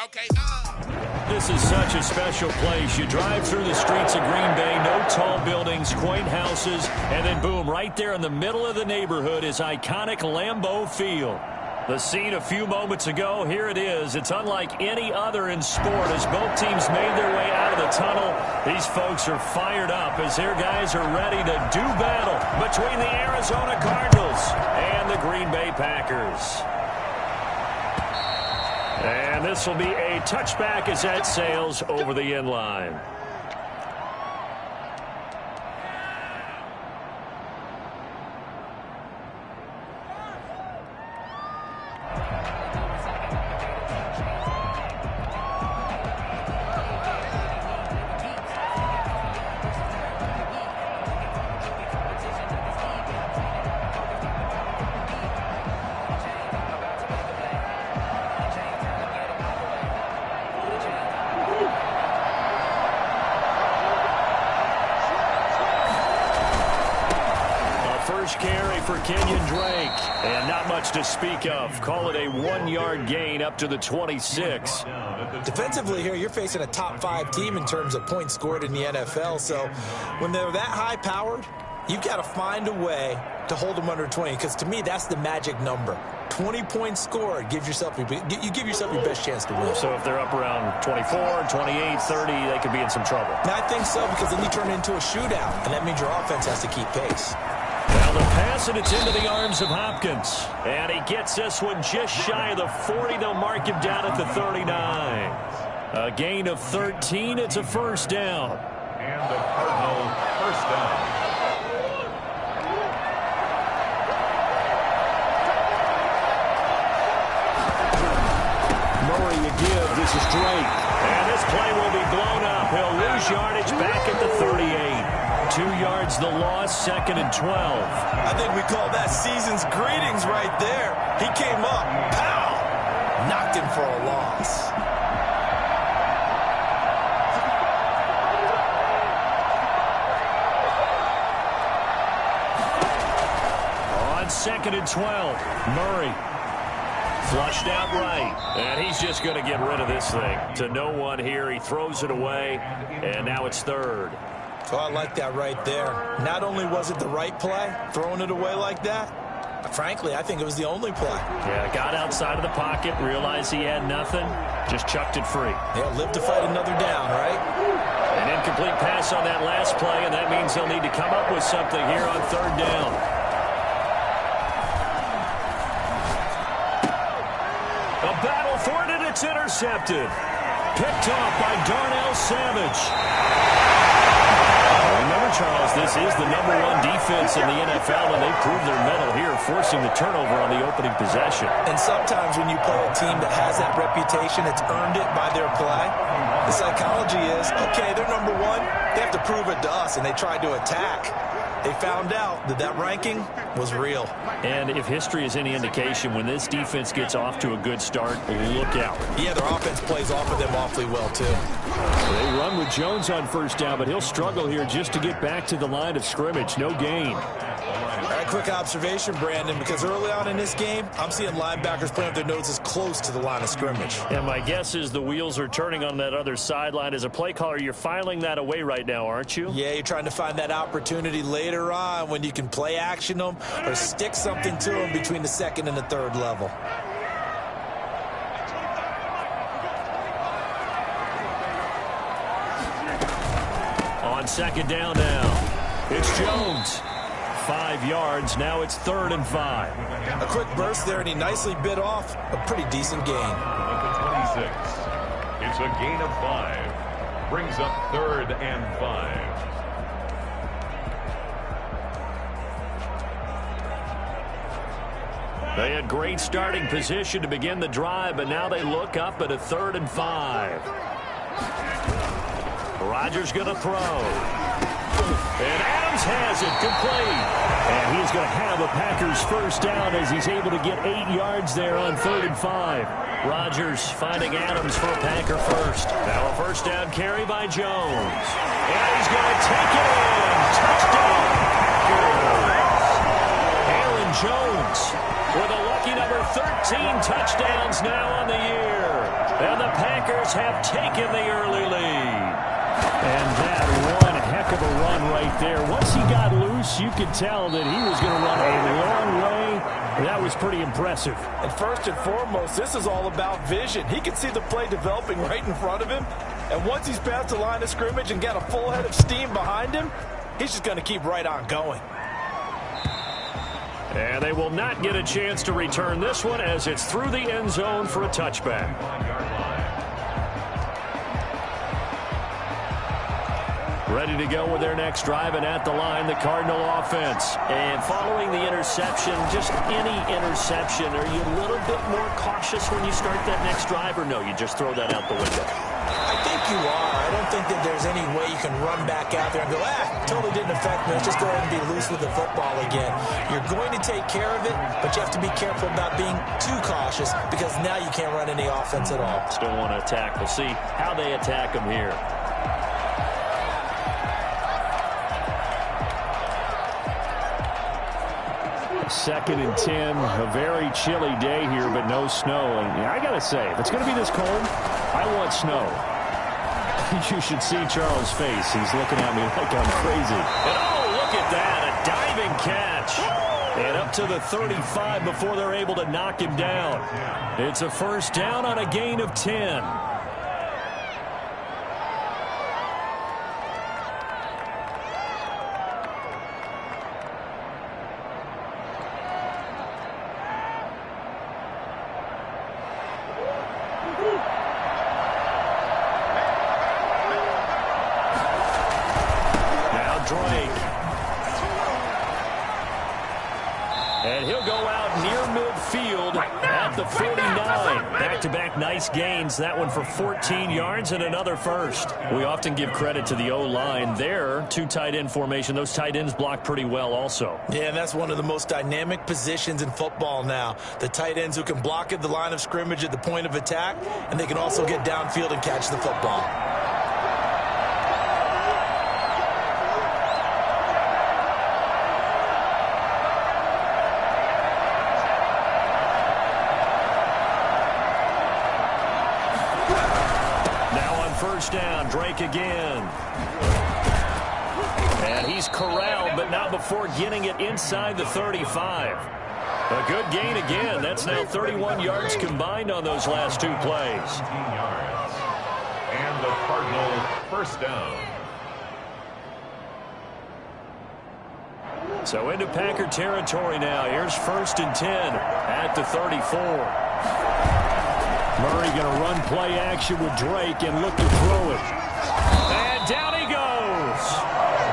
Okay. This is such a special place. You drive through the streets of Green Bay, no tall buildings, quaint houses, and then boom, right there in the middle of the neighborhood is iconic Lambeau Field. The scene a few moments ago, here it is. It's unlike any other in sport as both teams made their way out of the tunnel. These folks are fired up as their guys are ready to do battle between the Arizona Cardinals and the Green Bay Packers. And this will be a touchback as that sails over the end line. Carry for Kenyon Drake, and not much to speak of. Call it a 1-yard gain up to the 26. Defensively here, you're facing a top 5 team in terms of points scored in the NFL, so when they're that high-powered, you've got to find a way to hold them under 20, because to me, that's the magic number. 20 points scored, you give yourself your best chance to win. So if they're up around 24, 28, 30, they could be in some trouble. And I think so, because then you turn it into a shootout, and that means your offense has to keep pace. Well, the pass, and it's into the arms of Hopkins. And he gets this one just shy of the 40. They'll mark him down at the 39. A gain of 13. It's a first down. And the Cardinals first down. Murray again. This is Drake. And this play will be blown up. He'll lose yardage back at the 38. 2 yards the loss, 2nd and 12. I think we call that season's greetings right there. He came up, pow, knocked him for a loss. On 2nd and 12, Murray flushed out right, and he's just going to get rid of this thing. To no one here, he throws it away, and now it's 3rd. So I like that right there. Not only was it the right play, throwing it away like that, but frankly, I think it was the only play. Yeah, got outside of the pocket, realized he had nothing, just chucked it free. They'll live to fight another down, right? An incomplete pass on that last play, and that means they'll need to come up with something here on 3rd down. A battle for it, and it's intercepted. Picked off by Darnell Savage. Remember, Charles, this is the #1 defense in the NFL, and they proved their mettle here, forcing the turnover on the opening possession. And sometimes when you play a team that has that reputation, it's earned it by their play. The psychology is, okay, they're #1. They have to prove it to us, and they tried to attack. They found out that that ranking was real. And if history is any indication, when this defense gets off to a good start, look out. Yeah, their offense plays off of them awfully well, too. They run with Jones on first down, but he'll struggle here just to get back to the line of scrimmage. No gain. All right, quick observation, Brandon, because early on in this game, I'm seeing linebackers playing with their noses close to the line of scrimmage. And my guess is the wheels are turning on that other sideline. As a play caller, you're filing that away right now, aren't you? Yeah, you're trying to find that opportunity later on when you can play action them or stick something to them between the 2nd and the 3rd level. On 2nd down now, it's Jones. 5 yards. Now it's 3rd and 5. A quick burst there, and he nicely bit off a pretty decent gain. At the 26. It's a gain of 5. Brings up 3rd and 5. They had great starting position to begin the drive, but now they look up at a 3rd and 5. Rodgers going to throw. And Adams has it, complete. And he's going to have a Packers first down as he's able to get 8 yards there on 3rd and 5. Rodgers finding Adams for a Packer first. Now a first down carry by Jones. And he's going to take it in. Touchdown, Packers. Aaron Jones with a lucky number 13 touchdowns now on the year. And the the Packers have taken the early lead. And that one heck of a run right there. Once he got loose, you could tell that he was going to run a long way. That was pretty impressive. And first and foremost, this is all about vision. He can see the play developing right in front of him. And once he's past the line of scrimmage and got a full head of steam behind him, he's just going to keep right on going. And they will not get a chance to return this one as it's through the end zone for a touchback. Ready to go with their next drive, and at the line, the Cardinal offense. And following the interception, just any interception, are you a little bit more cautious when you start that next drive, or no, you just throw that out the window? I think you are. I don't think that there's any way you can run back out there and go, totally didn't affect me. Let's just go ahead and be loose with the football again. You're going to take care of it, but you have to be careful about being too cautious because now you can't run any offense at all. Still want to attack. We'll see how they attack them here. Second and 10, a very chilly day here, but no snow. And I got to say, if it's going to be this cold, I want snow. You should see Charles' face. He's looking at me like I'm crazy. And oh, look at that, a diving catch. And up to the 35 before they're able to knock him down. It's a first down on a gain of 10. Nice gains, that one for 14 yards and another first. We often give credit to the O-line there. Two tight end formation. Those tight ends block pretty well also. Yeah, and that's one of the most dynamic positions in football now. The tight ends who can block at the line of scrimmage at the point of attack, and they can also get downfield and catch the football. Down, Drake again. And he's corralled, but not before getting it inside the 35. A good gain again. That's now 31 yards combined on those last two plays. And the Cardinals first down. So into Packer territory now. Here's first and 10 at the 34. Murray going to run play action with Drake and look to throw it. And down he goes.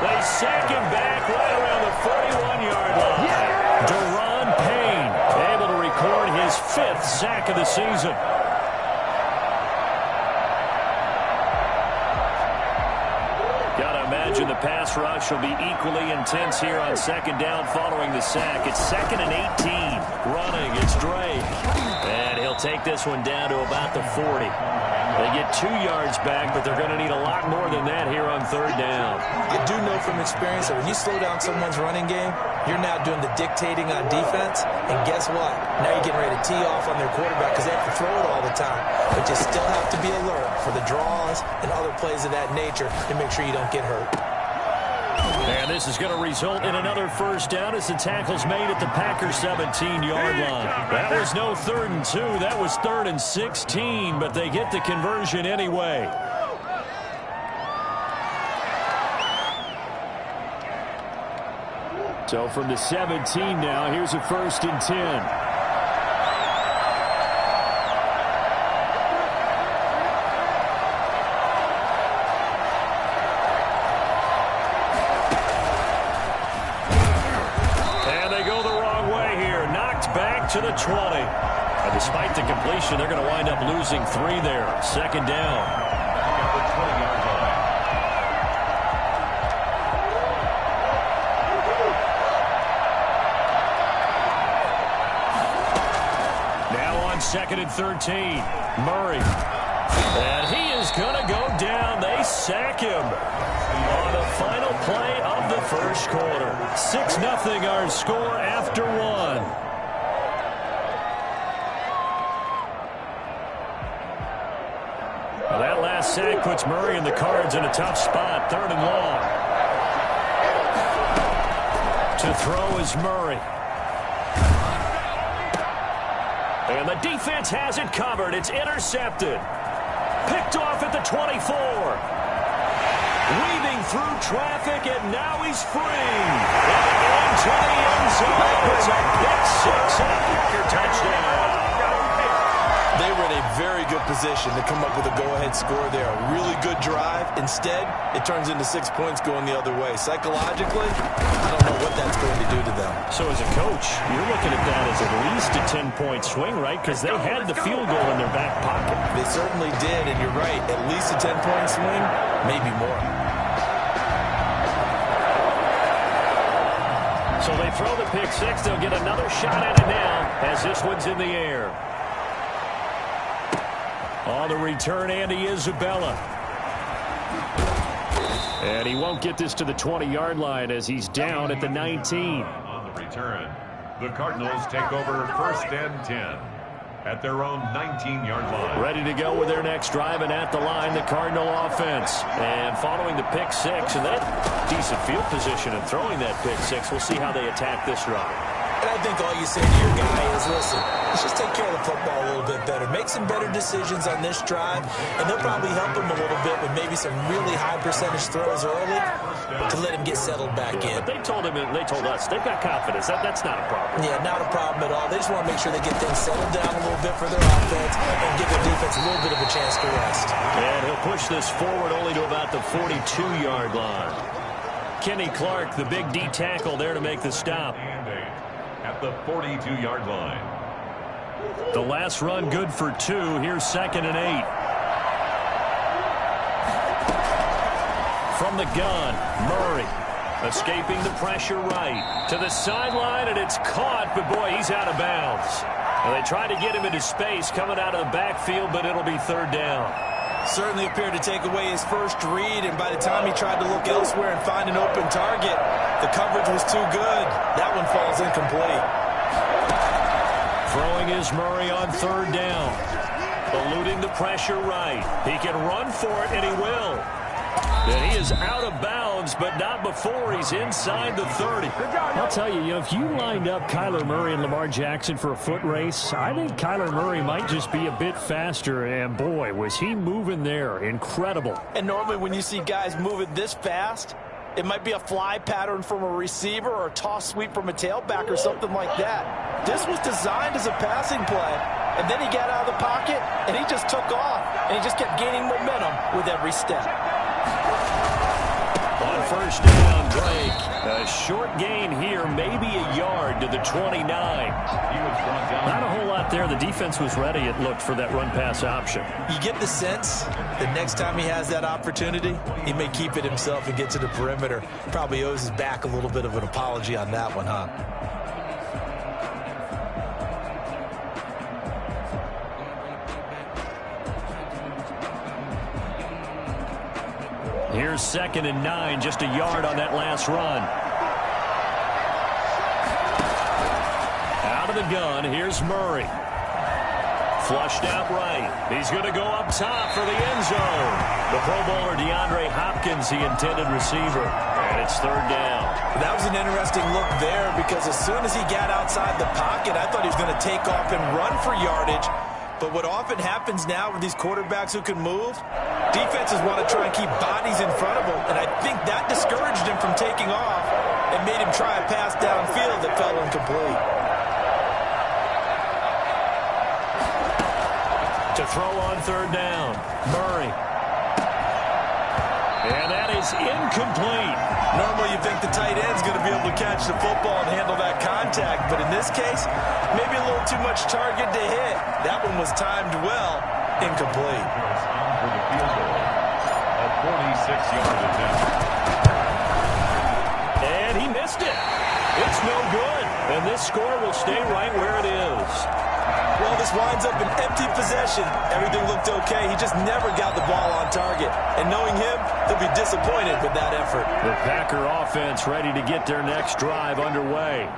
They sack him back right around the 41-yard line. Deron Payne able to record his 5th sack of the season. Got to imagine the pass rush will be equally intense here on second down following the sack. It's 2nd and 18. Running, it's Drake. And he'll take this one down to about the 40. They get 2 yards back, but they're going to need a lot more than that here on third down. I do know from experience that when you slow down someone's running game, you're now doing the dictating on defense. And guess what? Now you're getting ready to tee off on their quarterback because they have to throw it all the time. But you still have to be alert for the draws and other plays of that nature to make sure you don't get hurt. And this is going to result in another first down as the tackle's made at the Packers 17-yard line. That was no 3rd and 2. That was 3rd and 16, but they get the conversion anyway. So from the 17 now, here's a first and 10. To the 20. And despite the completion, they're going to wind up losing 3 there. Second down. Now on 2nd and 13. Murray. And he is going to go down. They sack him on the final play of the first quarter. 6-0 our score after 1. sack puts Murray and the Cards in a tough spot. 3rd and long. To throw is Murray. And the defense has it covered. It's intercepted. Picked off at the 24. Weaving through traffic, and now he's free. Into the end zone. It's a pick six and a Packer touchdown. They were in a very good position to come up with a go-ahead score there. A really good drive. Instead, it turns into 6 points going the other way. Psychologically, I don't know what that's going to do to them. So as a coach, you're looking at that as at least a 10-point swing, right? Because they had the field goal in their back pocket. They certainly did, and you're right. At least a 10-point swing, maybe more. So they throw the pick six. They'll get another shot at it now as this one's in the air. On the return, Andy Isabella. And he won't get this to the 20-yard line as he's down at the 19. On the return, the Cardinals take over 1st and 10 at their own 19-yard line. Ready to go with their next drive, and at the line, the Cardinal offense. And following the pick six and that decent field position and throwing that pick six, we'll see how they attack this drive. And I think all you say to your guy is, listen, let's just take care of the football a little bit better. Make some better decisions on this drive, and they'll probably help him a little bit with maybe some really high percentage throws early to let him get settled back in. But they told us they've got confidence. That's not a problem. Yeah, not a problem at all. They just want to make sure they get things settled down a little bit for their offense and give their defense a little bit of a chance to rest. And he'll push this forward only to about the 42-yard line. Kenny Clark, the big D tackle there to make the stop. At the 42-yard line. The last run good for 2. Here's 2nd and 8. From the gun, Murray escaping the pressure right to the sideline, and it's caught, but boy, he's out of bounds. And they tried to get him into space coming out of the backfield, but it'll be 3rd down. Certainly appeared to take away his first read, and by the time he tried to look elsewhere and find an open target, the coverage was too good. That one falls incomplete. Throwing is Murray on 3rd down. Eluding the pressure right. He can run for it, and he will. And he is out of bounds, but not before he's inside the 30. I'll tell you, if you lined up Kyler Murray and Lamar Jackson for a foot race, I think Kyler Murray might just be a bit faster, and boy, was he moving there. Incredible. And normally when you see guys moving this fast, it might be a fly pattern from a receiver or a toss sweep from a tailback or something like that. This was designed as a passing play, and then he got out of the pocket, and he just took off, and he just kept gaining momentum with every step. On 1st down, Drake. A short gain here, maybe a yard to the 29. Not a whole lot there. The defense was ready, it looked, for that run-pass option. You get the sense that next time he has that opportunity, he may keep it himself and get to the perimeter. Probably owes his back a little bit of an apology on that one, huh? Here's 2nd and 9, just a yard on that last run. Out of the gun, here's Murray. Flushed out right. He's going to go up top for the end zone. The Pro Bowler DeAndre Hopkins, the intended receiver. And it's 3rd down. That was an interesting look there because as soon as he got outside the pocket, I thought he was going to take off and run for yardage. But what often happens now with these quarterbacks who can move, defenses want to try and keep bodies in front of them. And I think that discouraged him from taking off and made him try a pass downfield that fell incomplete. To throw on 3rd down, Murray. And that is incomplete. Normally you think the tight end's going to be able to catch the football and handle that contact. But in this case, maybe a little too much target to hit. That one was timed well. Incomplete. For the field goal, a 46-yard attempt. And he missed it. It's no good. And this score will stay right where it is. Well, this winds up an empty possession. Everything looked okay. He just never got the ball on target. And knowing him, they'll be disappointed with that effort. The Packer offense ready to get their next drive underway.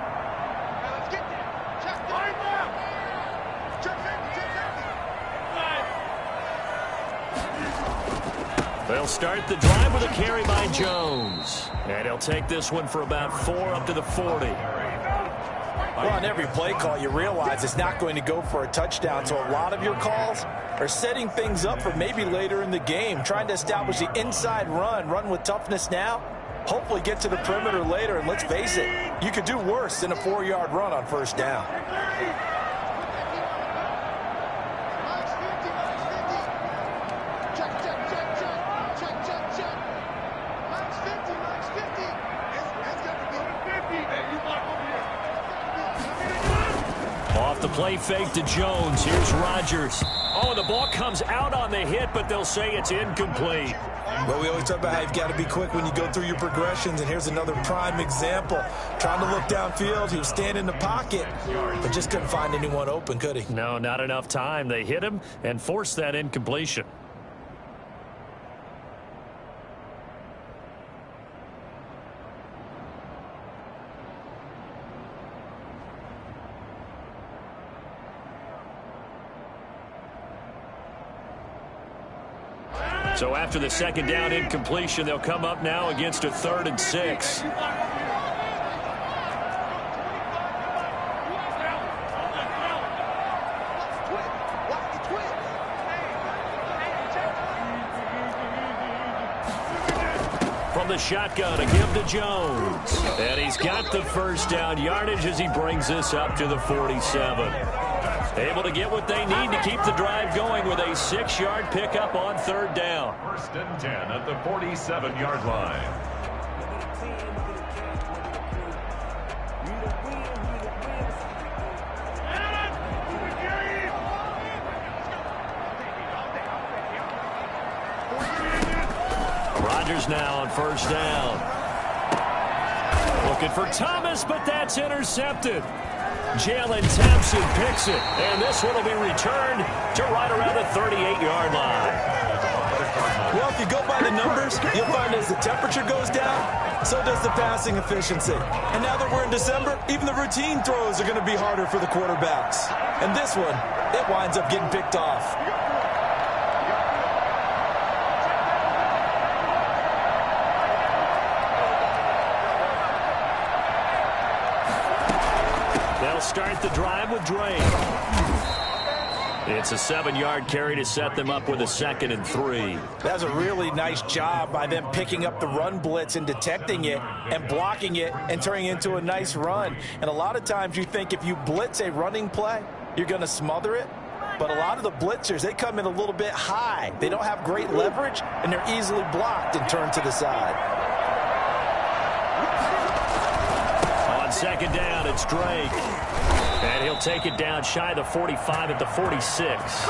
They'll start the drive with a carry by Jones. And he'll take this one for about 4 up to the 40. Well, on every play call, you realize it's not going to go for a touchdown. So a lot of your calls are setting things up for maybe later in the game, trying to establish the inside run with toughness now, hopefully get to the perimeter later. And let's face it, you could do worse than a 4-yard run on first down. Off the play fake to Jones. Here's Rodgers. Oh, the ball comes out on the hit, but they'll say it's incomplete. Well, we always talk about how you've got to be quick when you go through your progressions, and here's another prime example. Trying to look downfield, he was standing in the pocket, but just couldn't find anyone open, could he? No, not enough time. They hit him and forced that incompletion. So after the second down incompletion, they'll come up now against a 3rd and 6. From the shotgun, a give to Jones. And he's got the first down yardage as he brings this up to the 47. Able to get what they need to keep the drive going with a 6-yard pickup on 3rd down. 1st and 10 at the 47-yard line. Rodgers now on 1st down. Looking for Thomas, but that's intercepted. Jalen Thompson picks it, and this one will be returned to right around the 38-yard line. Well, if you go by the numbers, you'll find as the temperature goes down, so does the passing efficiency. And now that we're in December, even the routine throws are going to be harder for the quarterbacks. And this one, it winds up getting picked off. They'll start the drive with Drake. It's a 7-yard carry to set them up with a 2nd and 3. That's a really nice job by them picking up the run blitz and detecting it and blocking it and turning it into a nice run. And a lot of times you think if you blitz a running play, you're going to smother it. But a lot of the blitzers, they come in a little bit high. They don't have great leverage, and they're easily blocked and turned to the side. On 2nd down, it's Drake. And he'll take it down shy of the 45 at the 46.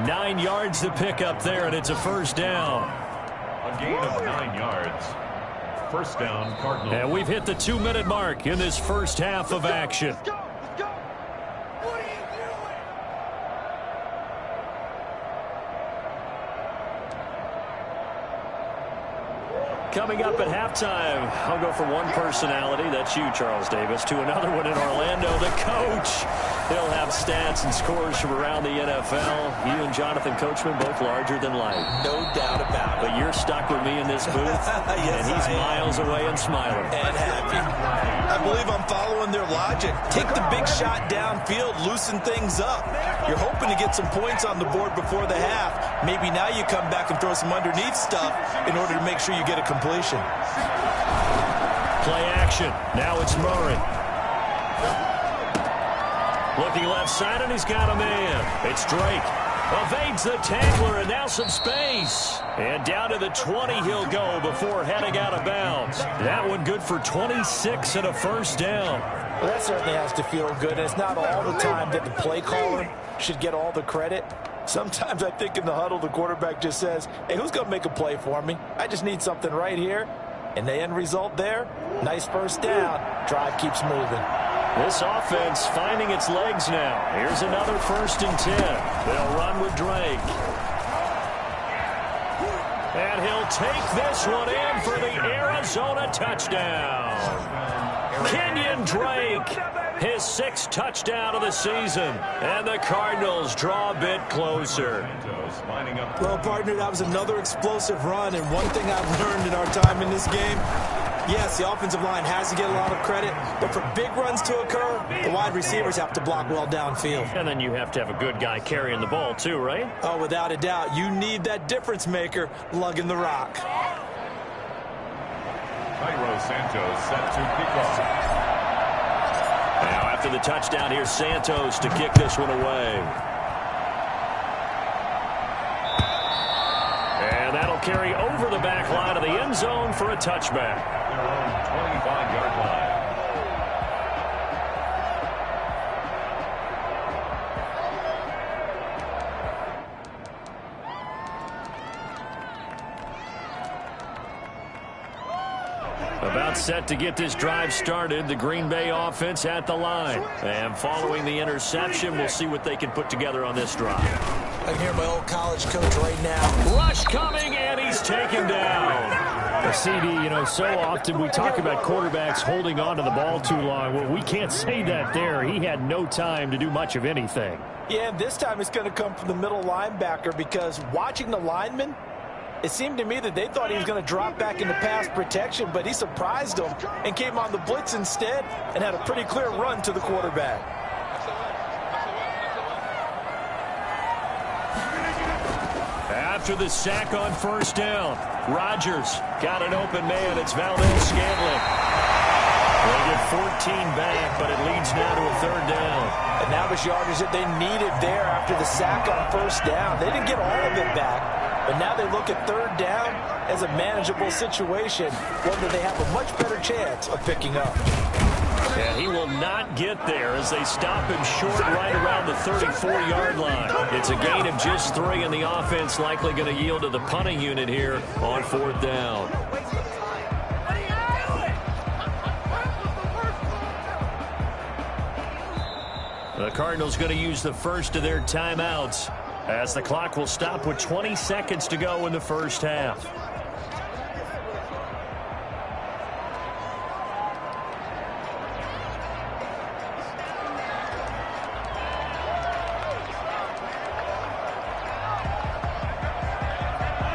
9 yards to pick up there, and it's a 1st down. A gain of 9 yards. 1st down, Cardinals. And we've hit the 2-minute mark in this first half of action. Coming up at halftime, I'll go from one personality, that's you, Charles Davis, to another one in Orlando, the coach. He'll have stats and scores from around the NFL. You and Jonathan Coachman, both larger than life. No doubt about it. But you're stuck with me in this booth, yes, and he's miles away and smiling. And happy. I believe I'm following their logic. Take the big shot downfield, loosen things up. You're hoping to get some points on the board before the half. Maybe now you come back and throw some underneath stuff in order to make sure you get a completion. Play action. Now it's Murray. Looking left side, and he's got a man. It's Drake. Evades the tackler, and now some space. And down to the 20 he'll go before heading out of bounds. That one good for 26 and a 1st down. Well, that certainly has to feel good. And it's not all the time that the play caller should get all the credit. Sometimes I think in the huddle, the quarterback just says, hey, who's going to make a play for me? I just need something right here. And the end result there, nice 1st down. Drive keeps moving. This offense finding its legs now. Here's another 1st and 10. They'll run with Drake. And he'll take this one in for the Arizona touchdown. Kenyon Drake his 6th touchdown of the season. And the Cardinals draw a bit closer. Well, partner, that was another explosive run. And one thing I've learned in our time in this game, yes, the offensive line has to get a lot of credit, but for big runs to occur, the wide receivers have to block well downfield. And then you have to have a good guy carrying the ball too, right? Oh, without a doubt. You need that difference maker lugging the rock. Cairo Santos set to kick off. Now after the touchdown, here's Santos to kick this one away. And that'll carry over the back line of the end zone for a touchback. Their own 25-yard line. About set to get this drive started, the Green Bay offense at the line. And following the interception, we'll see what they can put together on this drive. I can hear my old college coach right now. Rush coming, and he's taken down. CD, you know, so often we talk about quarterbacks holding on to the ball too long. Well, we can't say that there. He had no time to do much of anything. Yeah, and this time it's going to come from the middle linebacker because watching the lineman, it seemed to me that they thought he was going to drop back into pass protection, but he surprised them and came on the blitz instead and had a pretty clear run to the quarterback. After the sack on first down, Rodgers got an open man. It's Valdes-Scantling. They get 14 back, but it leads now to a 3rd down. And that was yardage that they needed there after the sack on first down. They didn't get all of it back, but now they look at 3rd down as a manageable situation, one that they have a much better chance of picking up. And he will not get there as they stop him short right around the 34-yard line. It's a gain of just 3, and the offense likely going to yield to the punting unit here on 4th down. The Cardinals going to use the first of their timeouts as the clock will stop with 20 seconds to go in the first half.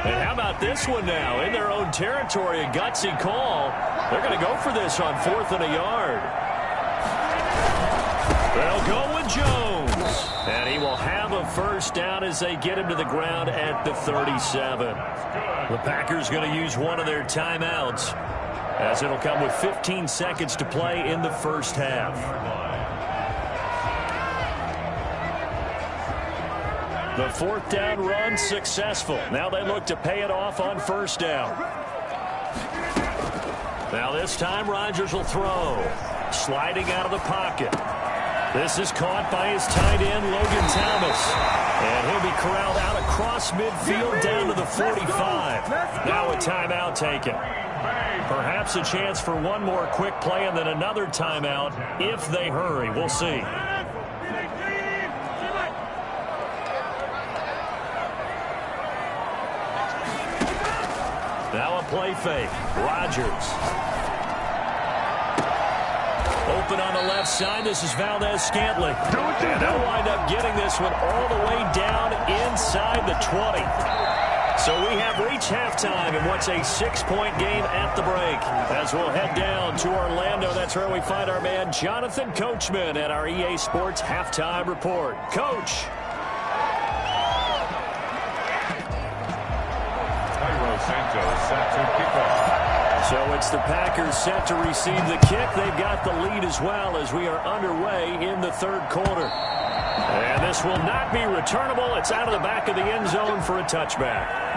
And how about this one now? In their own territory, a gutsy call. They're going to go for this on 4th and a yard. They'll go with Jones. And he will have a first down as they get him to the ground at the 37. The Packers going to use one of their timeouts as it'll come with 15 seconds to play in the first half. The 4th down run successful. Now they look to pay it off on first down. Now this time Rodgers will throw. Sliding out of the pocket. This is caught by his tight end, Logan Thomas. And he'll be corralled out across midfield down to the 45. Now a timeout taken. Perhaps a chance for one more quick play and then another timeout if they hurry. We'll see. Now a play fake. Rodgers. Open on the left side. This is Valdes-Scantling. And they'll wind up getting this one all the way down inside the 20. So we have reached halftime in what's a 6-point game at the break. As we'll head down to Orlando, that's where we find our man Jonathan Coachman at our EA Sports Halftime Report. Coach. Cairo Santos set to kick off. So it's the Packers set to receive the kick. They've got the lead as well as we are underway in the 3rd quarter. And this will not be returnable. It's out of the back of the end zone for a touchback.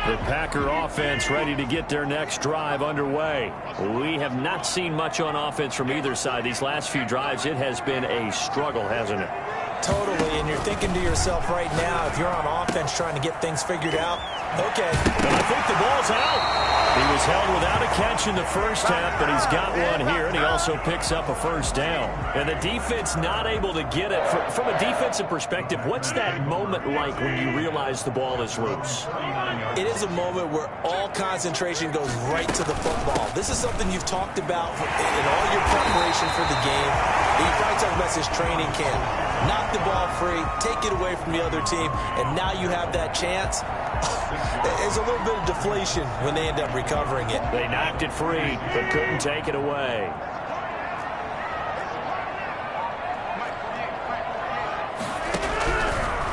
The Packer offense ready to get their next drive underway. We have not seen much on offense from either side. These last few drives, it has been a struggle, hasn't it? Totally, and you're thinking to yourself right now, if you're on offense trying to get things figured out, okay. And I think the ball's out. He was held without a catch in the first half, but he's got one here, and he also picks up a first down. And the defense not able to get it. From a defensive perspective, what's that moment like when you realize the ball is loose? It is a moment where all concentration goes right to the football. This is something you've talked about in all your preparation for the game. You probably talked about this training camp. Knock the ball free, take it away from the other team, and now you have that chance. There's a little bit of deflation when they end up recovering it. They knocked it free, but couldn't take it away.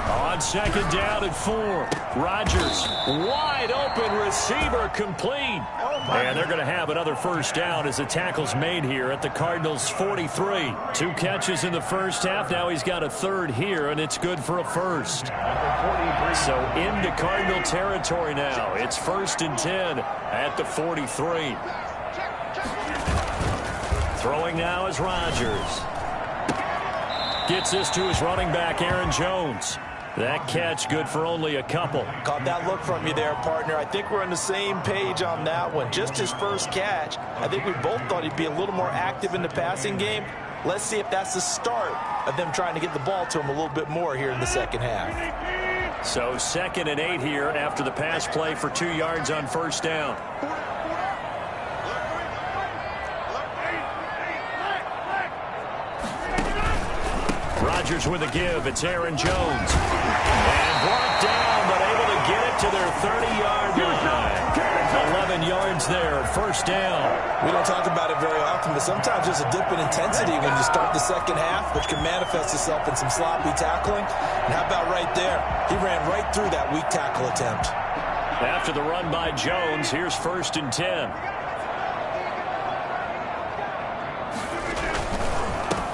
On second down and 4. Rodgers, wide open receiver, complete. And they're going to have another first down as the tackle's made here at the Cardinals' 43. 2 catches in the first half. Now he's got a third here, and it's good for a first. So into Cardinal territory now. It's 1st and 10 at the 43. Throwing now is Rodgers. Gets this to his running back, Aaron Jones. That catch good for only a couple. Caught that look from you there, partner. I think we're on the same page on that one. Just his first catch. I think we both thought he'd be a little more active in the passing game. Let's see if that's the start of them trying to get the ball to him a little bit more here in the second half. So 2nd and 8 here after the pass play for 2 yards on first down. Rodgers with a give. It's Aaron Jones. And brought down, but able to get it to their 30-yard line. 11 yards there, first down. We don't talk about it very often, but sometimes there's a dip in intensity when you start the second half, which can manifest itself in some sloppy tackling. And how about right there? He ran right through that weak tackle attempt. After the run by Jones, here's 1st and 10.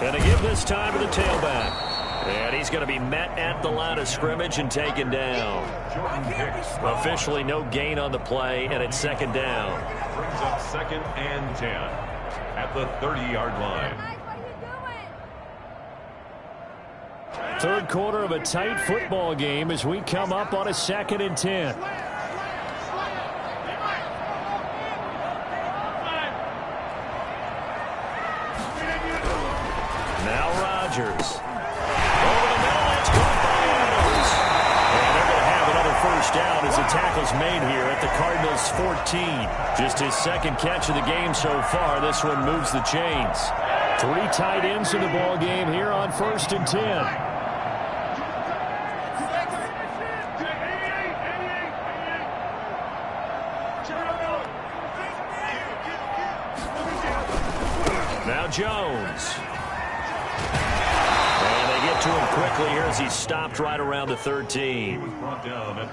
And they give this time to the tailback. And he's going to be met at the line of scrimmage and taken down. Officially no gain on the play, and it's 2nd down. Brings up 2nd and 10 at the 30-yard line. Third quarter of a tight football game as we come up on a 2nd and 10. Now Rodgers. Over the middle, it's caught by Adams. And they're going to have another first down as the tackle's made here at the Cardinals' 14. Just his 2nd catch of the game so far. This one moves the chains. 3 tight ends in the ball game here on 1st and 10. Now Jones. And they get to him quickly here as he's stopped right around the 13.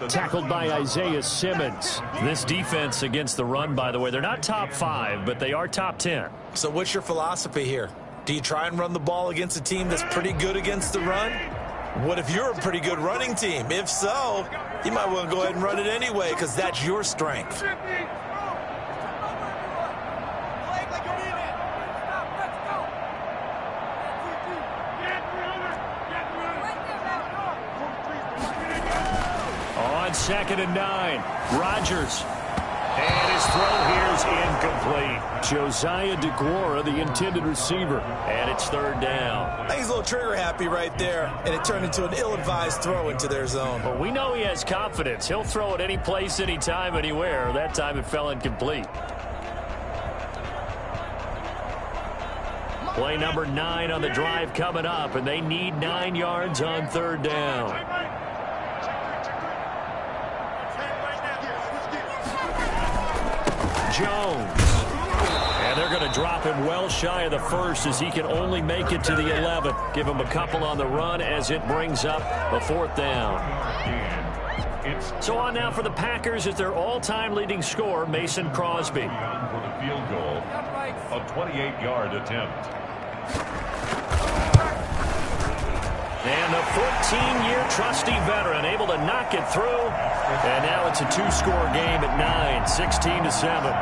Tackled by Isaiah Simmons. This defense against the run, by the way, they're not top 5, but they are top 10. So what's your philosophy here? Do you try and run the ball against a team that's pretty good against the run? What if you're a pretty good running team? If so, you might well go ahead and run it anyway because that's your strength. On 2nd and 9, Rodgers. And his throw here is incomplete. Josiah DeGuara, the intended receiver. And it's 3rd down. I think he's a little trigger happy right there, and it turned into an ill-advised throw into their zone. Well, we know he has confidence. He'll throw it any place, anytime, anywhere. That time it fell incomplete. Play number 9 on the drive coming up, and they need 9 yards on 3rd down. Jones. And they're going to drop him well shy of the 1st as he can only make it to the 11th. Give him a couple on the run as it brings up a 4th down. So on now for the Packers is their all-time leading scorer, Mason Crosby. For the field goal, a 28-yard attempt. And the 14-year trusty veteran able to knock it through. And now it's a 2-score game at 9, 16-7.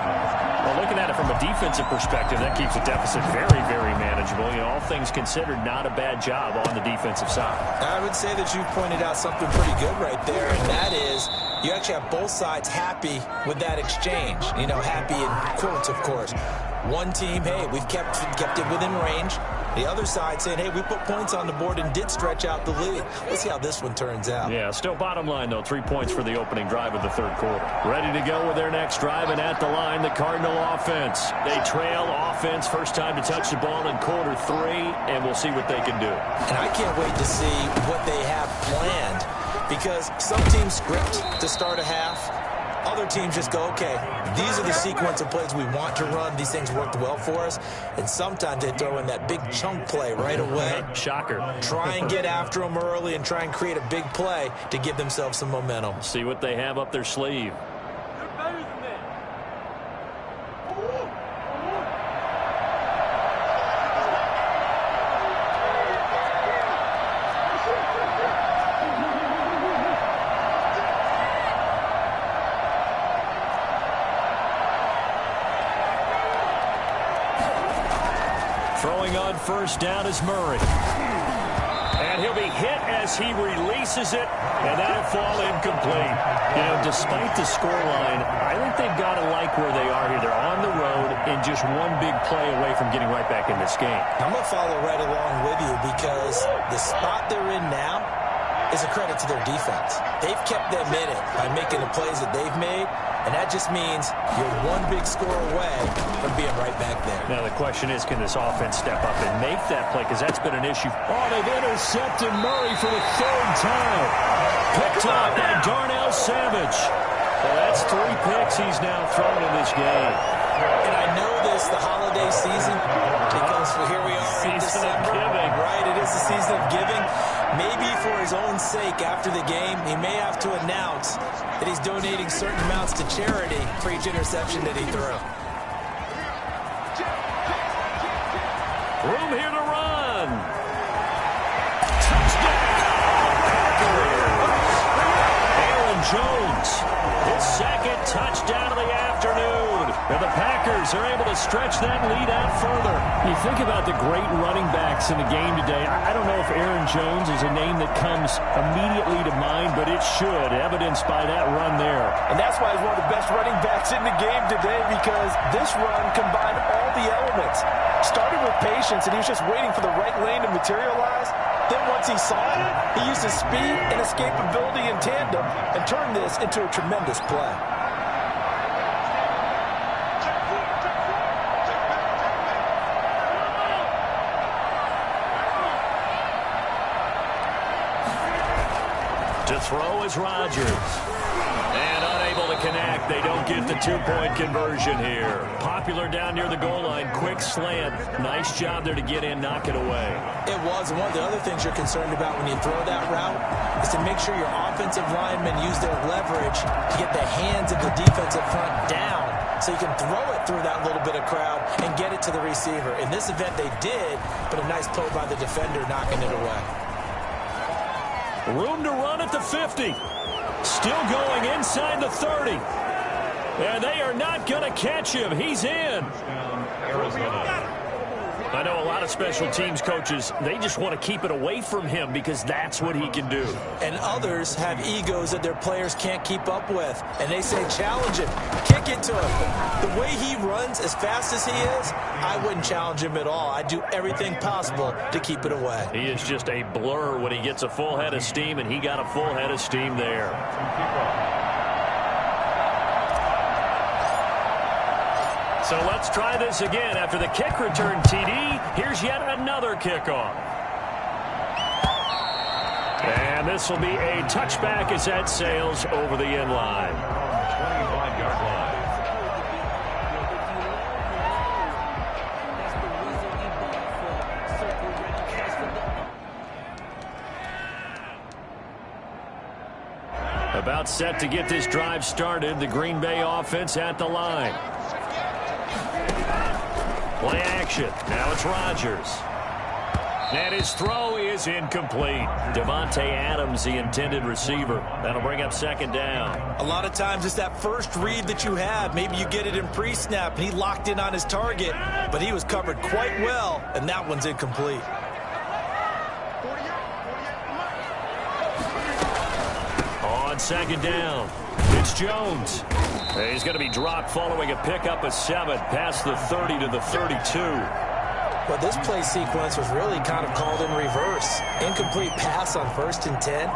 Well, looking at it from a defensive perspective, that keeps the deficit very, very manageable. You know, all things considered, not a bad job on the defensive side. I would say that you pointed out something pretty good right there, and that is you actually have both sides happy with that exchange. You know, happy in quotes, of course. One team, hey, we've kept it within range. The other side saying, hey, we put points on the board and did stretch out the lead. Let's see how this one turns out. Yeah, still bottom line, though. 3 points for the opening drive of the third quarter. Ready to go with their next drive, and at the line, the Cardinal offense. They trail offense, first time to touch the ball in quarter 3, and we'll see what they can do. And I can't wait to see what they have planned, because some teams script to start a half. Other teams just go, okay, these are the sequence of plays we want to run. These things worked well for us. And sometimes they throw in that big chunk play right away. Shocker. Try and get after them early and try and create a big play to give themselves some momentum. See what they have up their sleeve. Throwing on first down is Murray. And he'll be hit as he releases it, and that'll fall incomplete. You know, despite the scoreline, I think they've got to like where they are here. They're on the road and just one big play away from getting right back in this game. I'm going to follow right along with you, because the spot they're in now is a credit to their defense. They've kept them in it by making the plays that they've made, and that just means you're one big score away from being right back there. Now the question is, can this offense step up and make that play? Because that's been an issue. Oh, they've intercepted Murray for the 3rd time. Picked off by Darnell Savage. Well, that's 3 picks he's now thrown in this game. And I know this, the holiday season, because here we are in December. Right, it is the season of giving. Maybe for his own sake, after the game, he may have to announce that he's donating certain amounts to charity for each interception that he threw. Room here to run. Touchdown! Aaron Jones, his 2nd touchdown of the afternoon. And the Packers are able to stretch that lead out further. You think about the great running backs in the game today. I don't know if Aaron Jones is a name that comes immediately to mind, but it should, evidenced by that run there. And that's why he's one of the best running backs in the game today, because this run combined all the elements. Started with patience, and he was just waiting for the right lane to materialize. Then once he saw it, he used his speed and escapability in tandem and turned this into a tremendous play. To throw is Rodgers. And unable to connect. They don't get the 2-point conversion here. Popular down near the goal line. Quick slant. Nice job there to get in, knock it away. It was. One of the other things you're concerned about when you throw that route is to make sure your offensive linemen use their leverage to get the hands of the defensive front down so you can throw it through that little bit of crowd and get it to the receiver. In this event, they did, but a nice play by the defender knocking it away. Room to run at the 50. Still going inside the 30. And they are not going to catch him. He's in. I know a lot of special teams coaches, they just want to keep it away from him because that's what he can do. And others have egos that their players can't keep up with. And they say, challenge him. Kick it to him. The way he runs as fast as he is, I wouldn't challenge him at all. I'd do everything possible to keep it away. He is just a blur when he gets a full head of steam, and he got a full head of steam there. So let's try this again. After the kick return TD, here's yet another kickoff. And this will be a touchback as that sails over the end line. 25-yard line. About set to get this drive started. The Green Bay offense at the line. Play action. Now it's Rodgers. And his throw is incomplete. Davante Adams, the intended receiver. That'll bring up second down. A lot of times it's that first read that you have. Maybe you get it in pre-snap, and he locked in on his target, but he was covered quite well, and that one's incomplete. On second down, it's Jones. He's going to be dropped following a pickup of 7 past the 30 to the 32. Well, this play sequence was really kind of called in reverse. Incomplete pass on 1st and 10.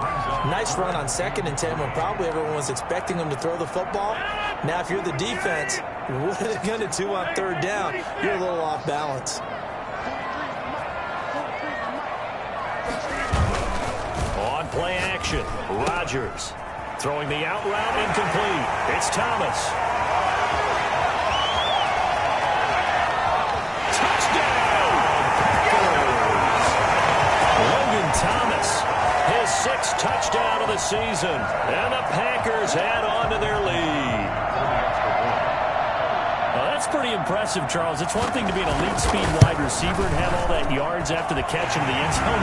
Nice run on 2nd and 10 when probably everyone was expecting him to throw the football. Now, if you're the defense, what are they going to do on 3rd down? You're a little off balance. On play action, Rodgers throwing the out route incomplete. It's Thomas. Thomas, his 6th touchdown of the season, and the Packers add on to their lead. Well, that's pretty impressive, Charles. It's one thing to be an elite speed wide receiver and have all that yards after the catch into the end zone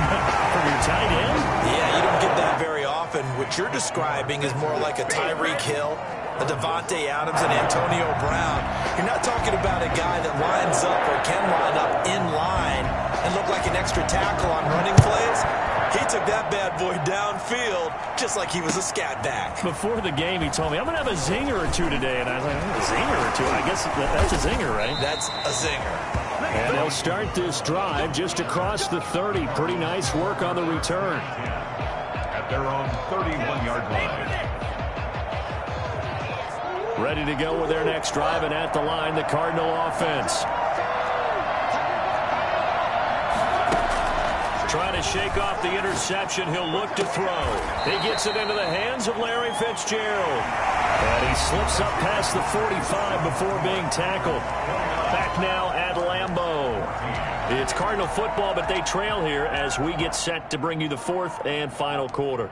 from your tight end. Yeah, you don't get that very often. What you're describing is more like a Tyreek Hill, a Davante Adams, and Antonio Brown. You're not talking about a guy that lines up or can line up in line and look like an extra tackle on running plays. He took that bad boy downfield just like he was a scat back. Before the game, he told me, I'm going to have a zinger or two today. And I was like, a zinger or two? I guess that's a zinger, right? That's a zinger. And they'll start this drive just across the 30. Pretty nice work on the return. At their own 31-yard line. Ready to go with their next drive, and at the line, the Cardinal offense. Trying to shake off the interception. He'll look to throw. He gets it into the hands of Larry Fitzgerald. And he slips up past the 45 before being tackled. Back now at Lambeau. It's Cardinal football, but they trail here as we get set to bring you the 4th and final quarter.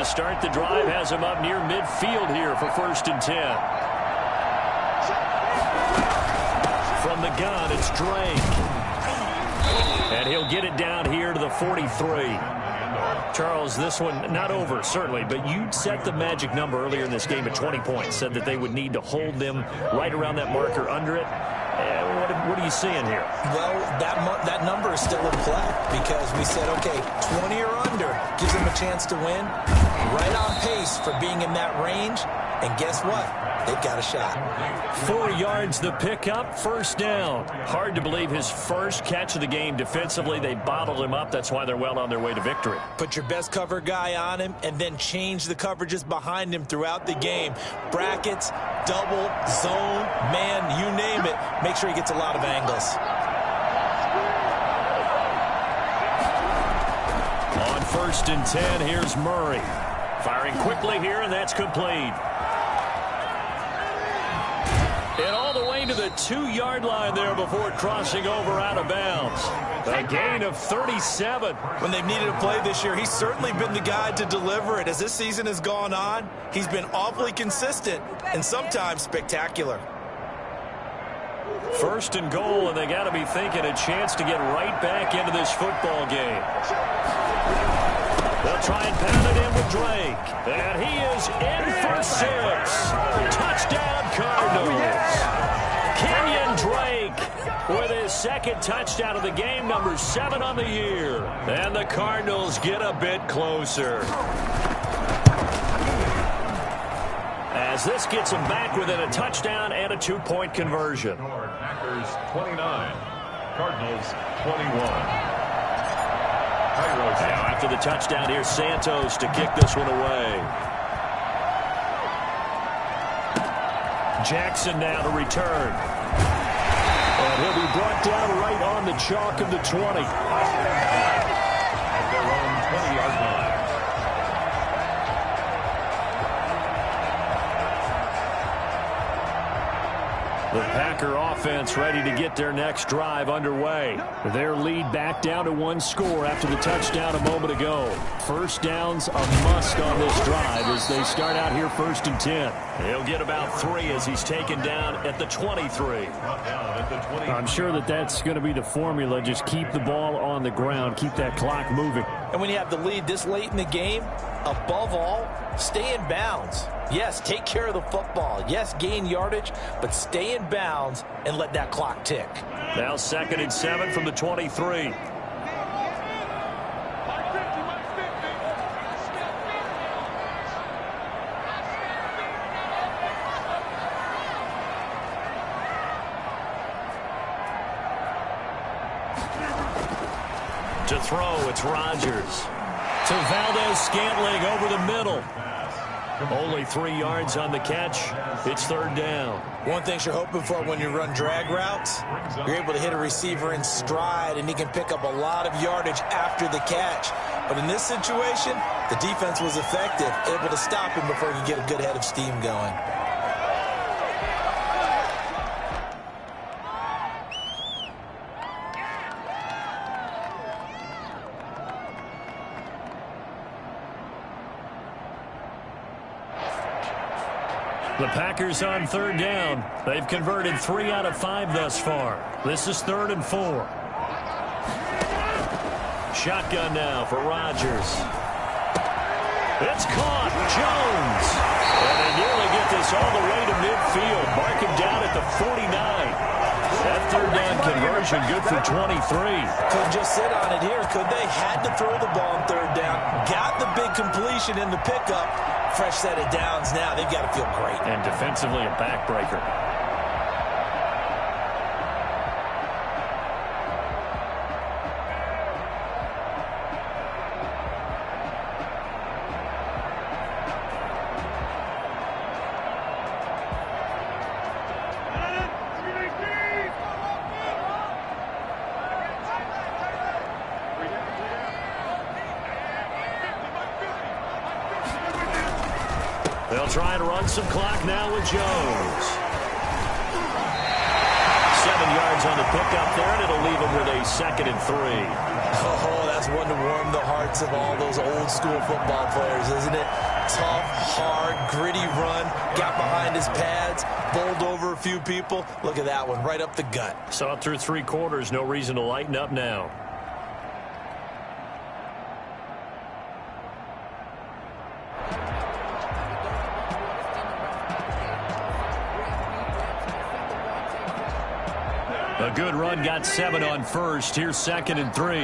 Start the drive, has him up near midfield here for 1st and 10. From the gun, it's Drake. And he'll get it down here to the 43. Charles, this one not over, certainly, but you set the magic number earlier in this game at 20 points, said that they would need to hold them right around that marker under it. What are you seeing here? Well, that number is still in play because we said, okay, 20 or under gives them a chance to win. Right on pace for being in that range. And guess what? They've got a shot. 4 yards the pickup, 1st down. Hard to believe his first catch of the game defensively. They bottled him up. That's why they're well on their way to victory. Put your best cover guy on him and then change the coverages behind him throughout the game. Brackets, double, zone, man, you name it. Make sure he gets a lot of angles. On 1st and 10, here's Murray. Firing quickly here, and that's complete. And all the way to the 2-yard line there before crossing over out of bounds. A gain of 37. When they've needed a play this year, he's certainly been the guy to deliver it. As this season has gone on, he's been awfully consistent and sometimes spectacular. 1st and goal, and they got to be thinking a chance to get right back into this football game. They'll try and pound it in with Drake. And he is in for 6. Touchdown, Cardinals. Kenyon Drake with his 2nd touchdown of the game, number 7 on the year. And the Cardinals get a bit closer. As this gets them back within a touchdown and a 2-point conversion. Packers 29, Cardinals 21. Now after the touchdown, here's Santos to kick this one away. Jackson now to return. And he'll be brought down right on the chalk of the 20. At their own 20-yard line. The Packer offense ready to get their next drive underway. Their lead back down to 1 score after the touchdown a moment ago. First down's a must on this drive as they start out here 1st and 10. He'll get about 3 as he's taken down at the 23. I'm sure that's going to be the formula. Just keep the ball on the ground. Keep that clock moving. And when you have the lead this late in the game, above all, stay in bounds. Yes, take care of the football. Yes, gain yardage, but stay in bounds and let that clock tick. Now 2nd and 7 from the 23. To throw, it's Rodgers. To Valdez-Scantling over the middle. Only 3 yards on the catch. It's 3rd down. One thing you're hoping for when you run drag routes, you're able to hit a receiver in stride, and he can pick up a lot of yardage after the catch. But in this situation, the defense was effective, able to stop him before he could get a good head of steam going. The Packers on 3rd down. They've converted 3 out of 5 thus far. This is 3rd and 4. Shotgun now for Rodgers. It's caught. Jones. And they nearly get this all the way to midfield. Mark him down at the 49. That 3rd down conversion good for 23. Couldn't just sit on it here, could they? Had to throw the ball on 3rd down. Got the big completion in the pickup. Fresh set of downs now. They've got to feel great. And defensively a backbreaker. They'll try to run some clock now with Jones. 7 yards on the pickup there, and it'll leave them with a 2nd and 3. Oh, that's one to warm the hearts of all those old school football players, isn't it? Tough, hard, gritty run, got behind his pads, bowled over a few people. Look at that one, right up the gut. Saw it through 3 quarters, no reason to lighten up now. A good run, got 7 on first. Here's 2nd and 3.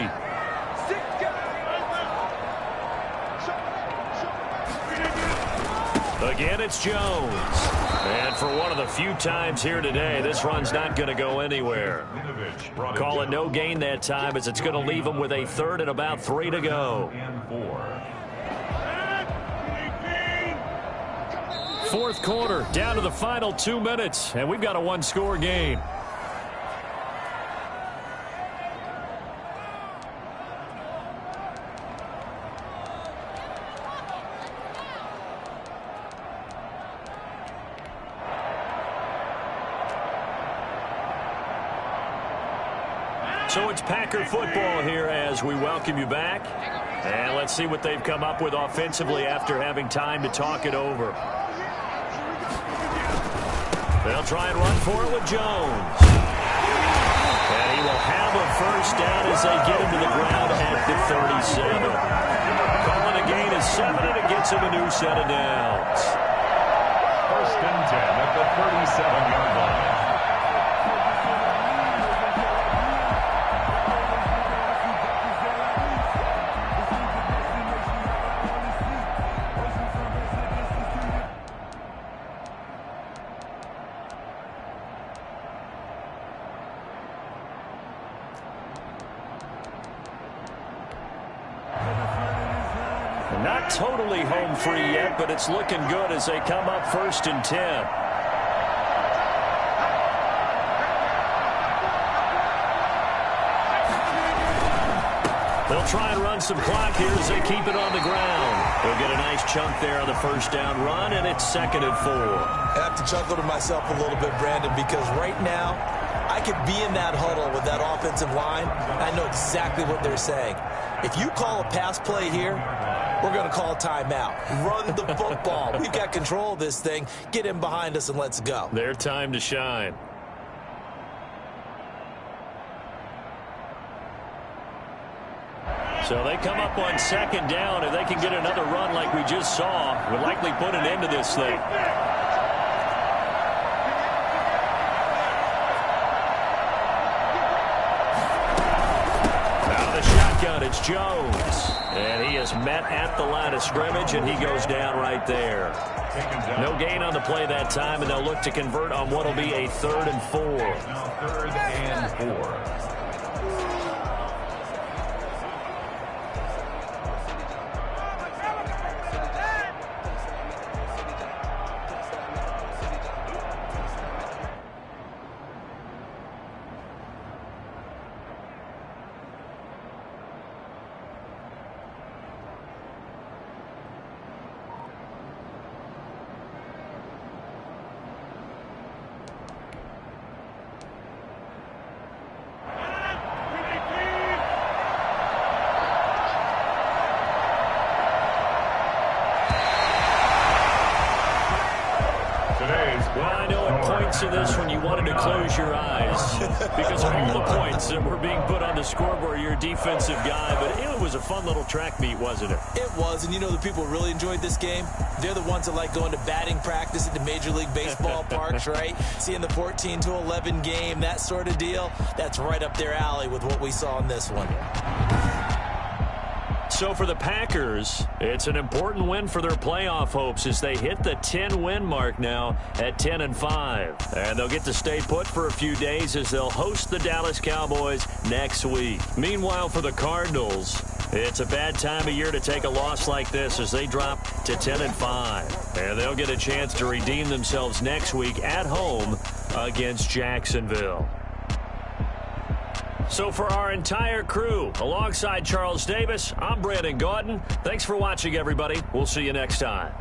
Again, it's Jones. And for one of the few times here today, this run's not going to go anywhere. Call it no gain that time as it's going to leave them with a 3rd and about 3 to go. 4th quarter, down to the final 2 minutes, and we've got a 1-score game. So it's Packer football here as we welcome you back. And let's see what they've come up with offensively after having time to talk it over. They'll try and run for it with Jones. And he will have a 1st down as they get him to the ground at the 37. Calling a gain of 7, and it gets him a new set of downs. 1st and 10 at the 37-yard line. Not totally home free yet, but it's looking good as they come up 1st and 10. They'll try and run some clock here as they keep it on the ground. He'll get a nice chunk there on the first down run, and it's 2nd and 4. I have to chuckle to myself a little bit, Brandon, because right now I could be in that huddle with that offensive line. I know exactly what they're saying. If you call a pass play here, we're going to call a timeout. Run the football. We've got control of this thing. Get in behind us and let's go. Their time to shine. So they come up on 2nd down. If they can get another run like we just saw, would likely put an end to this thing. Out of the shotgun, it's Jones. And he is met at the line of scrimmage, and he goes down right there. No gain on the play that time, and they'll look to convert on what will be a 3rd and 4. 3rd and 4. To this when you wanted to close your eyes because of all the points that were being put on the scoreboard. You're a defensive guy, but it was a fun little track meet, wasn't it? It was, and you know the people who really enjoyed this game? They're the ones that like going to batting practice at the Major League Baseball parks, right? Seeing the 14-11 game, that sort of deal. That's right up their alley with what we saw in this one. So for the Packers, it's an important win for their playoff hopes as they hit the 10-win mark now at 10-5. And they'll get to stay put for a few days as they'll host the Dallas Cowboys next week. Meanwhile, for the Cardinals, it's a bad time of year to take a loss like this as they drop to 10-5. And they'll get a chance to redeem themselves next week at home against Jacksonville. So for our entire crew, alongside Charles Davis, I'm Brandon Gaudin. Thanks for watching, everybody. We'll see you next time.